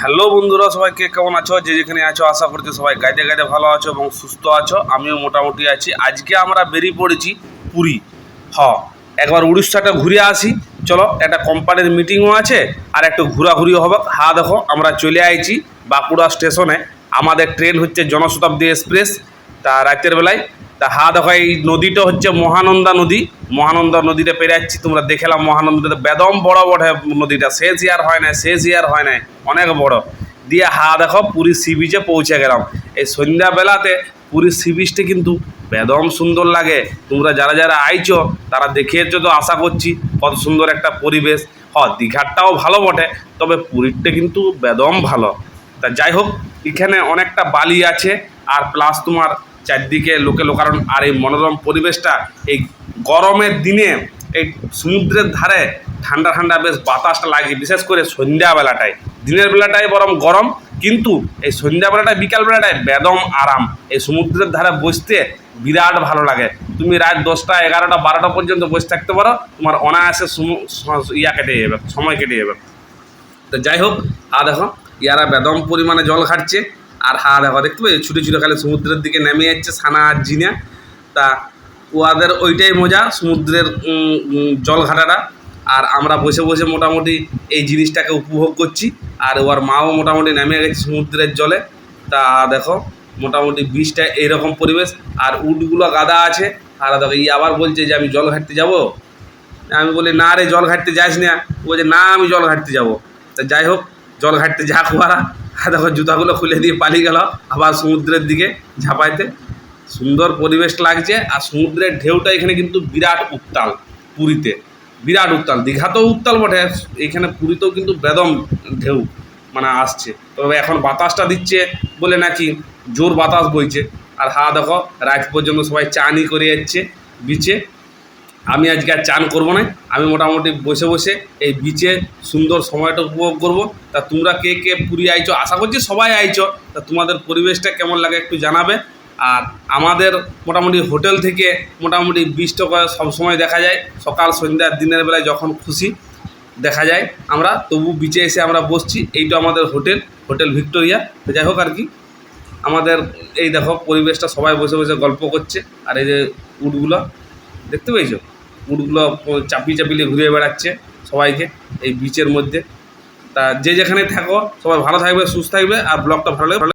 Hello বন্ধুরা, সবাইকে কেমন আছো? যে যেখানে আছো আশা করছি সবাই গাইতে গাইতে ভালো আছো এবং সুস্থ আছো। আমিও মোটামুটি আছি। আজকে আমরা বেরিয়ে পড়েছি পুরী। একবার উড়িষ্যাটা ঘুরে আসি। চলো, একটা কোম্পানির মিটিংও আছে আর একটু ঘোরাঘুরিও হবে। দেখো আমরা চলে আইছি বাঁকুড়া স্টেশনে। আমাদের ট্রেন হচ্ছে জনশতাব্দী এক্সপ্রেস। তা রাতের বেলায় দেখো এই নদীটা হচ্ছে মহানন্দা নদী। মহানন্দা নদীটা পেরাচ্ছি, তোমরা দেখলাম মহানন্দাতে বেদম বড় বড় নদীটা, শেষ ইয়ার হয় না, অনেক বড় দিয়ে দেখো পুরী সি বিচে পৌঁছে গেলাম। এই সন্ধ্যাবেলাতে পুরীর সি বিচটা কিন্তু বেদম সুন্দর লাগে। তোমরা যারা যারা আইছো তারা দেখিয়েছো তো, আশা করছি কত সুন্দর একটা পরিবেশ। দীঘারটাও ভালো বটে, তবে পুরীরটা কিন্তু বেদম ভালো। তা যাই হোক, এখানে অনেকটা বালি আছে আর প্লাস তোমার চারদিকে লোকারণ আর এই মনোরম পরিবেশটা এই গরমের দিনে এই সমুদ্রের ধারে ঠান্ডা ঠান্ডা বেশ বাতাসটা লাগে, বিশেষ করে সন্ধ্যাবেলাটায়। দিনের বেলাটায় বরং গরম, কিন্তু এই সন্ধ্যাবেলাটায় বিকালবেলাটায় বেদম আরাম। এই সমুদ্রের ধারে বসতে বিরাট ভালো লাগে। তুমি রাত 10টা 11টা 12টা পর্যন্ত বসে থাকতে পারো, তোমার অনায়াসে কেটে যাবে, সময় কেটে যাবে। তো যাই হোক, দেখো ইয়ারা বেদম পরিমাণে জল ঘাটছে। আর দেখো, দেখতে পাই ছুটে ছুটে খালি সমুদ্রের দিকে নেমে যাচ্ছে সানা আর জিনা। তা ওদের ওইটাই মজা, সমুদ্রের জল ঘাটাটা। আর আমরা বসে বসে মোটামুটি এই জিনিসটাকে উপভোগ করছি। আর ওর মাও মোটামুটি নেমে গেছে সমুদ্রের জলে। তা দেখো মোটামুটি বীজটা এইরকম পরিবেশ, আর উটগুলো গাদা আছে। আর দেখো আবার বলছে যে আমি জল ঘাটতে যাবো। আমি বলি না রে, জল ঘাটতে যাস না। বলছে না, আমি জল ঘাটতে যাবো। তা যাই হোক, জল ঘাটতে যা খোয়ারা। দেখো জুতাগুলো খুলে দিয়ে পালিয়ে গেল আবার সমুদ্রের দিকে ঝাঁপাইতে। সুন্দর পরিবেশ লাগছে। আর সমুদ্রের ঢেউটা এখানে কিন্তু বিরাট উত্তাল। পুরীতে বিরাট উত্তাল, দীঘাতেও উত্তাল বটে, এখানে পুরীতেও কিন্তু বেদম ঢেউ আসছে। তবে এখন বাতাসটা দিচ্ছে বলে নাকি জোর বাতাস বইছে। আর দেখো রাত পর্যন্ত সবাই চানই করে যাচ্ছে বিচে। আমি আজকে আর চান করবো না, আমি মোটামুটি বসে বসে এই বিচে সুন্দর সময়টা উপভোগ করব। তা তোমরা কে কে পুরী আইছো, আশা করছি সবাই আইছো। তা তোমাদের পরিবেশটা কেমন লাগে একটু জানাবে। আর আমাদের মোটামুটি হোটেল থেকে মোটামুটি বিচটা সবসময় দেখা যায়, সকাল সন্ধ্যা দিনের বেলায় যখন খুশি দেখা যায়। আমরা তবু বিচে এসে আমরা বসছি। এইটা আমাদের হোটেল ভিক্টোরিয়া। তো যাই হোক আর কি, আমাদের এই দেখো পরিবেশটা, সবাই বসে বসে গল্প করছে। আর এই যে উটগুলো দেখতে পেয়েছো, উটগুলো চাপিয়ে ঘুরে বেড়াচ্ছে সবাইকে এই বিচের মধ্যে। তা যে যেখানে থাকো সবাই ভালো থাকবে, সুস্থ থাকবে। আর ব্লগটা ভালো লাগে।